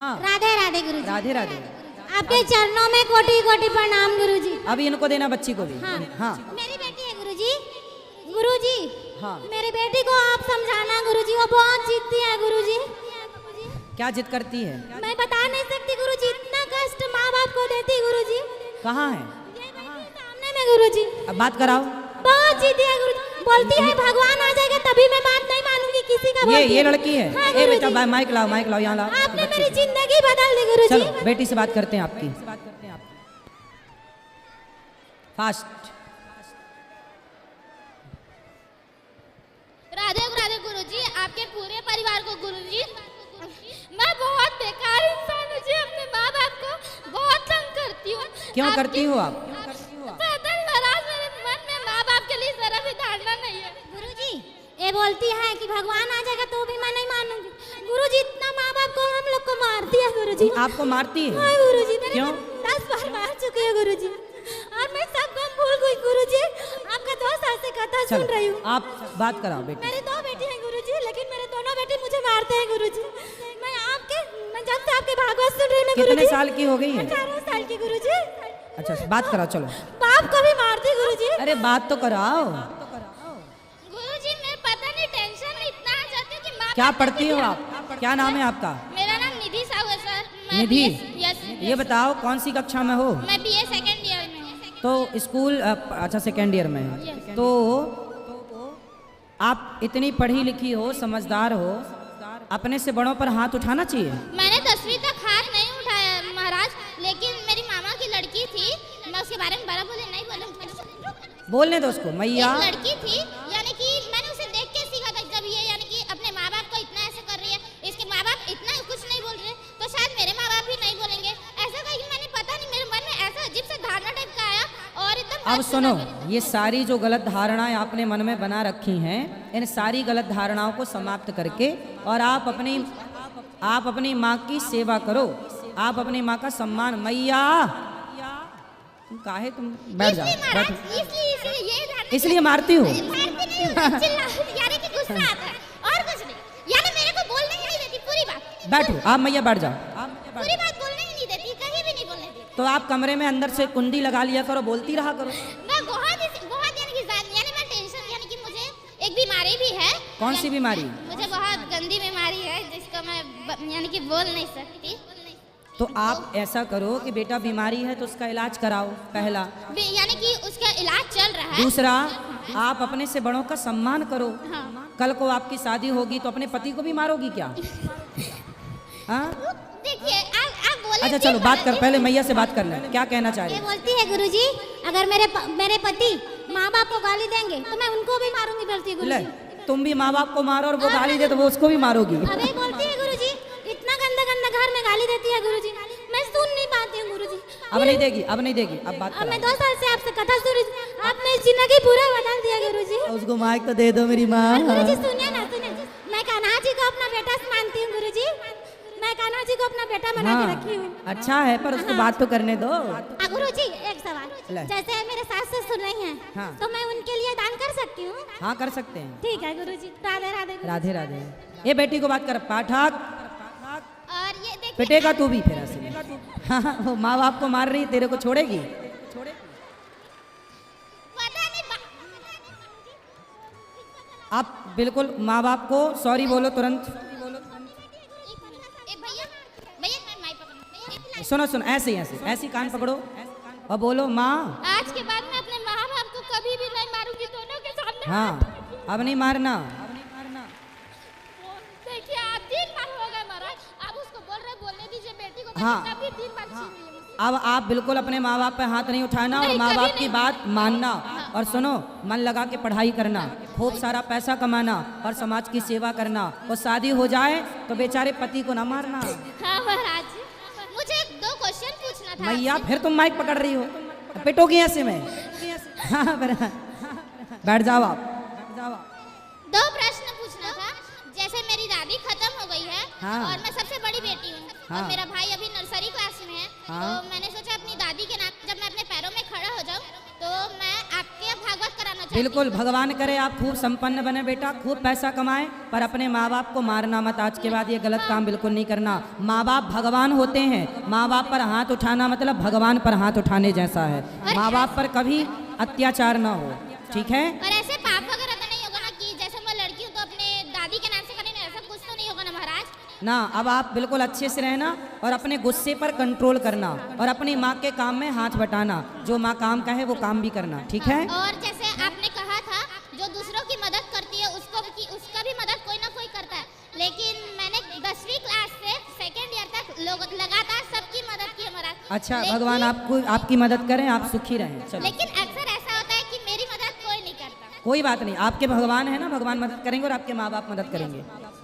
हाँ। राधे राधे गुरुजी। राधे राधे। आपके चरणों में कोटि कोटि प्रणाम गुरुजी। अभी इनको देना बच्ची को भी। हाँ। हाँ। मेरी बेटी है गुरुजी। गुरुजी हाँ। मेरी बेटी को आप समझाना गुरुजी, वो बहुत जिद्दी है गुरुजी। क्या जिद करती है? मैं बता नहीं सकती गुरुजी, इतना कष्ट माँ बाप को देती गुरुजी। कहाँ है? ये बैठी है सामने में गुरुजी। अब बात कराओ। बहुत जिद्दी है गुरुजी, बोलती है भगवान आ जाएगा तभी मैं बात नहीं मानूंगी किसी का। ये लड़की है। हाँ, ए बेटा गुरुजी। माइक लाओ यहाँ लाओ। आपने मेरी जिंदगी बदल दी गुरुजी। चलो बेटी से बात करते हैं आपकी। फास्ट। राधे राधे गुरुजी, आपके पूरे परिवार को गुरुजी। मैं बहुत बेकार इंसान हूँ जी, अपने माँ बाप को बहुत तंग करती हूँ। क्यों करती हो आप? पता नहीं महाराज, मेरे मन में माँ बाप के लिए जरा भी धारणा नहीं है। गुरुजी ये बोलती है कि भगवान आ जाएगा तो भी मैं नहीं मानूंगी। गुरुजी इतना माँ बाप को हम लोग को मारती है गुरुजी। आपको मारती है? हाँ गुरुजी, क्यों? 10 बार मार चुकी है गुरुजी और मैं सब गम भूल गई गुरुजी। आपका 2 साल से कथा सुन रही हूँ। आप बात कराओ बेटी। मेरी 2 बेटी हैं गुरुजी, लेकिन मेरे दोनों बेटे मुझे मारते हैं गुरुजी। मैं जब से आपके भागवत सुन रही हूँ कितने गुरुजी। साल की हो गई है? 18 साल की गुरुजी। अच्छा बात कराओ चलो। बाप को भी मारती गुरुजी। अरे बात तो कराओ। गुरुजी मैं पता नहीं टेंशन में इतना आ जाती हूँ कि माँ क्या बाप पढ़ती हो आप? क्या नाम है आपका? मेरा नाम निधि साहू है सर। मैं निधि। यस। ये बताओ कौन सी कक्षा में हो? मैं बीए सेकंड ईयर में हूँ। तो स्कूल अच्छा सेकेंड ईयर में है। Yes. तो आप इतनी पढ़ी लिखी हो, समझदार हो, अपने से बड़ों पर हाथ उठाना चाहिए। मैंने 10वीं तक हाथ नहीं उठाया महाराज, लेकिन मेरी मामा की लड़की थी, मैं उसके बारे में बड़ा नहीं बोलूँगी। बोलने दो उसको मैया। एक लड़की थी, यानी कि मैंने उसे देख के सीखा था। जब ये यानी कि अपने माँ बाप को इतना ऐसे कर रही है, इसके माँ बाप इतना कुछ नहीं बोल रहे, तो शायद मेरे माँ बाप भी नहीं बोलेंगे ऐसा। कहीं मैंने पता नहीं, मेरे मन में ऐसा अजीब सा धारणा टाइप का आया और एकदम। अब सुनो, ये सारी जो गलत धारणाएं आपने मन में बना रखी हैं, इन सारी गलत धारणाओं को समाप्त करके और आप अपनी माँ की सेवा करो। आप अपनी माँ का सम्मान। मैया तुम काहे तुम बैठ जाओ। बैठो। इसलिए मारती हो? यानी कि गुस्सा आता है और कुछ नहीं, यानी मेरे को बोलने ही नहीं देती पूरी बात। बैठो आप मैया, बैठ जाओ। पूरी बात बोलने ही नहीं देती, कहीं भी नहीं बोलने देती। तो आप कमरे में अंदर से कुंडी लगा लिया करो, बोलती रहा करो। मैं बहुत यानी मैं टेंशन, यानी कि मुझे एक बीमारी भी है। कौन सी बीमारी? मुझे बहुत गंदी बीमारी है जिसको मैं यानी कि बोल नहीं सकती। तो आप ऐसा करो कि बेटा बीमारी है तो उसका इलाज कराओ, पहला। यानी कि उसका इलाज चल रहा है। दूसरा, आप अपने से बड़ों का सम्मान करो। हाँ। कल को आपकी शादी होगी तो अपने पति को भी मारोगी क्या? हाँ? देखिए आप बोले। अच्छा चलो बात कर, पहले मैया से बात कर ले, क्या कहना चाह रही ये है? बोलती है गुरुजी, अगर मेरे पति माँ बाप को गाली देंगे तो मैं उनको भी मारूंगी। बोलती है ले, गुरुजी। तुम भी माँ बाप को मारो और वो गाली दे तो वो उसको भी मारोगी। अबे बोलती है गुरुजी, इतना गंदा गंदा घर में गाली देती है गुरुजी, मैं सुन नहीं पाती हूँ गुरुजी। अब नहीं देगी, अब नहीं देगी, अब बात अब मैं कराओ। 2 साल से आपसे कथा सुन रही हूँ, आपने जिंदगी पूरा बदल दिया गुरुजी। उसको माइक तो दे दो मेरी माँ। गुरुजी सुनिए ना, सुनिए। मैं कान्हा जी को अपना बेटा मानती हूँ गुरुजी, मैं कान्हा जी को अपना बेटा बना के रखी हूँ। अच्छा है पर उसको बात तो करने दो। गुरुजी एक सवाल, ले। जैसे मेरे सास ससुर नहीं है हाँ। तो मैं उनके लिए दान कर सकती हूँ? हाँ कर सकते हैं। ठीक है गुरुजी। राधे राधे गुरुजी। राधे राधे। ये बेटी को बात कर। पाठक और ये देखिए पिटेगा तू भी फिर ऐसे में। हाँ, वो माँ बाप को मार रही, तेरे को छोड़ेगी? पता नहीं आप बिल्कुल माँ बाप को सॉरी बोलो तुरंत। भैया भैया मैं माइक पकड़ूं। सुनो सुनो, ऐसे ही कान पकड़ो और बोलो माँ। आज के बाद मैं अपने माँ बाप को कभी भी नहीं मारूंगी, दोनों के सामने। हाँ अब नहीं मारना। देखिए आप 3 बार हो गए महाराज, आप उसको बोल रहे, बोलने दीजिए बेटी को। हाँ। कभी 3 बार छीन ली मुझसे। अब आप बिल्कुल अपने माँ बाप पे हाथ नहीं उठाना और नहीं, माँ कभी बाप की नहीं। बात मानना। और सुनो, मन लगा के पढ़ाई करना, खूब सारा पैसा कमाना और समाज की सेवा करना। और शादी हो जाए तो बेचारे पति को ना मारना। हाँ महाराज, मुझे 2 क्वेश्चन पूछना था। मैया फिर तुम माइक पकड़ रही हो, पिटोगी ऐसे में। हाँ, बैठ जाओ आप। 2 प्रश्न पूछना था। जैसे मेरी दादी खत्म हो गई है। हाँ। और मैं सबसे बड़ी बेटी हूँ। हाँ। और मेरा भाई अभी नर्सरी क्लास में है। हाँ। तो मैंने सोचा अपनी दादी के नाम, जब मैं अपने पैरों में खड़ा हो जाऊँ तो मैं आपके यहाँ भागवत कराना चाहती बिल्कुल भगवान करे आप खूब संपन्न बने बेटा, खूब पैसा कमाए, पर अपने माँ बाप को मारना मत। आज के बाद ये गलत काम बिल्कुल नहीं करना। माँ बाप भगवान होते हैं, माँ बाप पर हाथ उठाना मतलब भगवान पर हाथ उठाने जैसा है। माँ बाप पर कभी अत्याचार ना हो, ठीक है। और ऐसे पाप वगैरह तो नहीं होगा ना कि जैसे मैं लड़की हूँ तो अपने दादी के नाम से करेंगे, ऐसा कुछ तो नहीं होगा ना महाराज? ना, अब आप बिल्कुल अच्छे से रहना और अपने गुस्से पर कंट्रोल करना और अपनी माँ के काम में हाथ बटाना। जो माँ काम का है वो काम भी करना, ठीक है। और जैसे आपने कहा था जो दूसरों की मदद करती है उसका भी मदद कोई ना कोई करता है, लेकिन मैंने 10वीं क्लास से 2nd ईयर तक लगातार सबकी मदद की है महाराज। अच्छा, भगवान आपको आपकी मदद करें, आप सुखी रहें। चलो, लेकिन अक्सर ऐसा होता है कि मेरी मदद कोई नहीं करता। कोई बात नहीं, आपके भगवान है ना, भगवान मदद करेंगे और आपके माँ बाप मदद करेंगे।